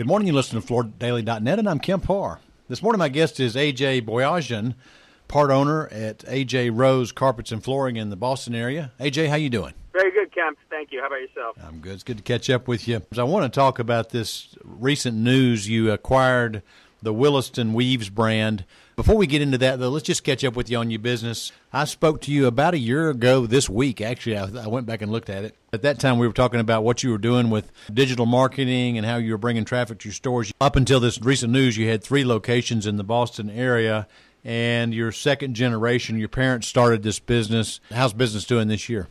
Good morning. You listen to FloorDaily.net, and I'm Kemp Harr. This morning, my guest is A.J. Boyajian, part owner at A.J. Rose Carpets and Flooring in the Boston area. A.J., how you doing? Very good, Kemp. Thank you. How about yourself? I'm good. It's good to catch up with you. I want to talk about this recent news. You acquired the Williston Weaves brand. Before we get into that, though, let's just catch up with you on your business. I spoke to you about a year ago this week. Actually, I went back and looked at it. At that time, we were talking about what you were doing with digital marketing and how you were bringing traffic to your stores. Up until this recent news, you had 3 locations in the Boston area, and your second generation, your parents started this business. How's business doing this year?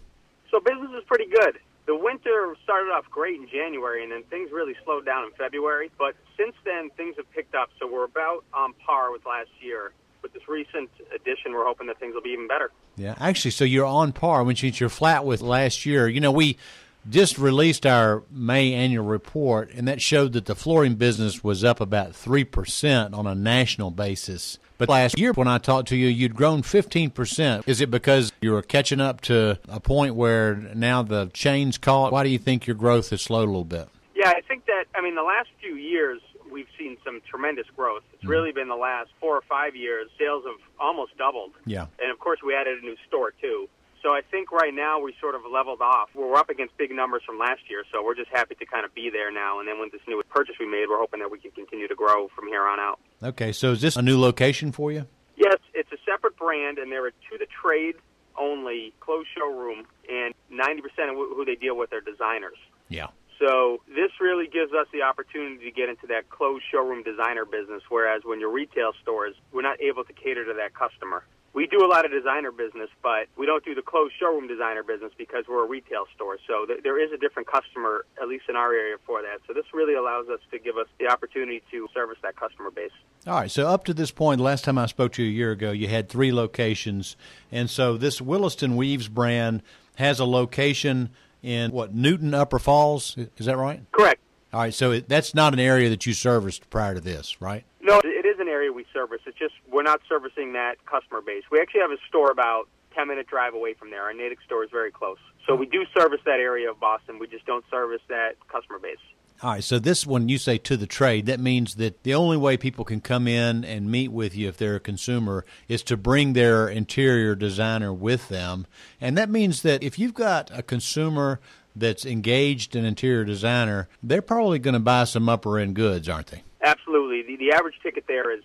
So business is pretty good. The winter started off great in January, and then things really slowed down in February. But since then, things have picked up, so we're about on par with last year. With this recent addition, we're hoping that things will be even better. Yeah, actually, so you're on par, which means you're flat with last year. You know, we just released our May annual report, and that showed that the flooring business was up about 3% on a national basis. But last year when I talked to you, you'd grown 15%. Is it because you were catching up to a point where now the chains caught? Why do you think your growth has slowed a little bit? Yeah, I think that, the last few years we've seen some tremendous growth. It's really been the last 4 or 5 years. Sales have almost doubled. Yeah. And, of course, we added a new store, too. So I think right now we sort of leveled off. We're up against big numbers from last year, so we're just happy to kind of be there now. And then with this new purchase we made, we're hoping that we can continue to grow from here on out. Okay, so is this a new location for you? Yes, it's a separate brand, and they're a to-the-trade only closed showroom, and 90% of who they deal with are designers. Yeah. So this really gives us the opportunity to get into that closed showroom designer business, whereas when you're retail stores, we're not able to cater to that customer. We do a lot of designer business, but we don't do the closed showroom designer business because we're a retail store. So there is a different customer, at least in our area, for that. So this really allows us to give us the opportunity to service that customer base. All right, so up to this point, the last time I spoke to you a year ago, you had 3 locations. And so this Williston Weaves brand has a location in, Newton, Upper Falls? Is that right? Correct. All right, so that's not an area that you serviced prior to this, right? No, it is an area we service. It's just we're not servicing that customer base. We actually have a store about 10-minute drive away from there. Our Natick store is very close. So we do service that area of Boston. We just don't service that customer base. All right, so this, when you say to the trade, that means that the only way people can come in and meet with you if they're a consumer is to bring their interior designer with them. And that means that if you've got a consumer that's engaged in interior designer, they're probably going to buy some upper-end goods, aren't they? Absolutely. The average ticket there is,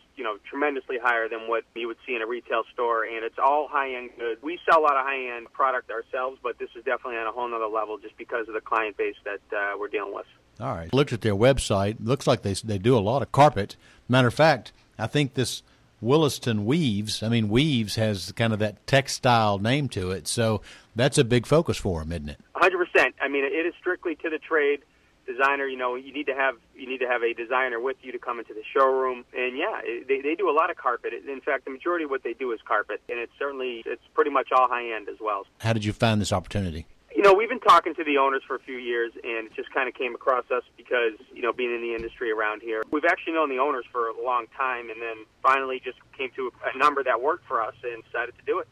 tremendously higher than what you would see in a retail store, and it's all high-end goods. We sell a lot of high-end product ourselves, but this is definitely on a whole other level just because of the client base that we're dealing with. All right. Looked at their website. Looks like they do a lot of carpet. Matter of fact, I think this Williston Weaves, Weaves has kind of that textile name to it, so that's a big focus for them, isn't it? 100%. It is strictly to the trade. Designer, you need to have a designer with you to come into the showroom, and they do a lot of carpet. In fact, the majority of what they do is carpet, and it's pretty much all high end as well. How did you find this opportunity? We've been talking to the owners for a few years, and it just kind of came across us because, being in the industry around here. We've actually known the owners for a long time, and then finally just came to a number that worked for us and decided to do it.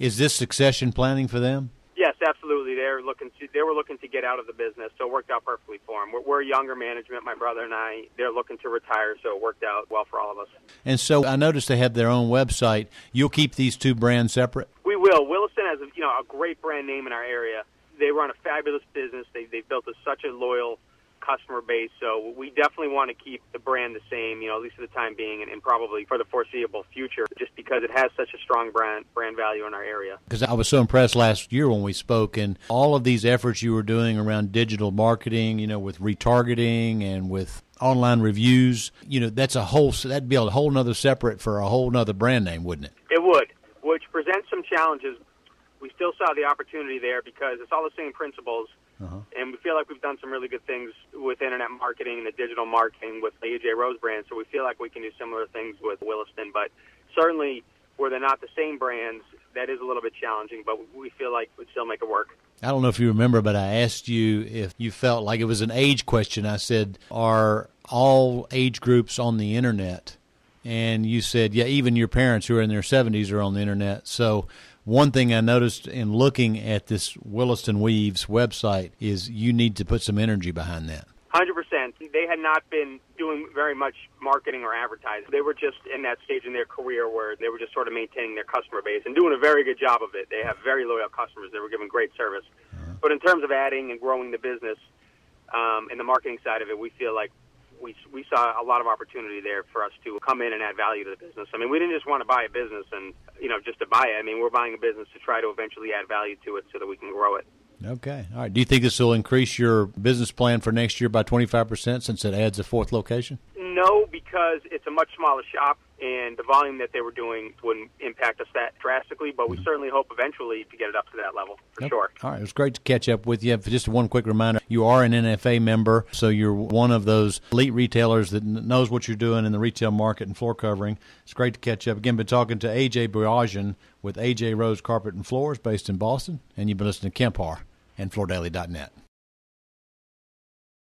Is this succession planning for them? Yes, absolutely. They were looking to get out of the business, so it worked out perfectly for them. We're younger management, my brother and I. They're looking to retire, so it worked out well for all of us. And so I noticed they have their own website. You'll keep these 2 brands separate? We will. Williston has a great brand name in our area. They run a fabulous business. They've built such a loyal customer base, so we definitely want to keep the brand the same, at least for the time being, and probably for the foreseeable future, just because it has such a strong brand value in our area. Because I was so impressed last year when we spoke, and all of these efforts you were doing around digital marketing, with retargeting and with online reviews, that'd be a whole nother separate for a whole nother brand name, wouldn't it? It would, which presents some challenges. We still saw the opportunity there because it's all the same principles. And we feel like we've done some really good things with internet marketing and the digital marketing with the A.J. Rose brand, so we feel like we can do similar things with Williston. But certainly, where they're not the same brands, that is a little bit challenging, but we feel like we'd still make it work. I don't know if you remember, but I asked you if you felt like it was an age question. I said, are all age groups on the internet? And you said, yeah, even your parents who are in their 70s are on the internet. So one thing I noticed in looking at this Williston Weaves website is you need to put some energy behind that. 100%. They had not been doing very much marketing or advertising. They were just in that stage in their career where they were just sort of maintaining their customer base and doing a very good job of it. They have very loyal customers. They were giving great service. But in terms of adding and growing the business and the marketing side of it, we feel like we saw a lot of opportunity there for us to come in and add value to the business. I mean, we didn't just want to buy a business and, just to buy it. I mean, we're buying a business to try to eventually add value to it so that we can grow it. Okay. All right. Do you think this will increase your business plan for next year by 25% since it adds a fourth location? No, because it's a much smaller shop, and the volume that they were doing wouldn't impact us that drastically, but we certainly hope eventually to get it up to that level, for sure. All right. It was great to catch up with you. Just one quick reminder, you are an NFA member, so you're one of those elite retailers that knows what you're doing in the retail market and floor covering. It's great to catch up. Again, been talking to A.J. Boyajian with A.J. Rose Carpet and Floors based in Boston, and you've been listening to Kemp Harr and FloorDaily.net.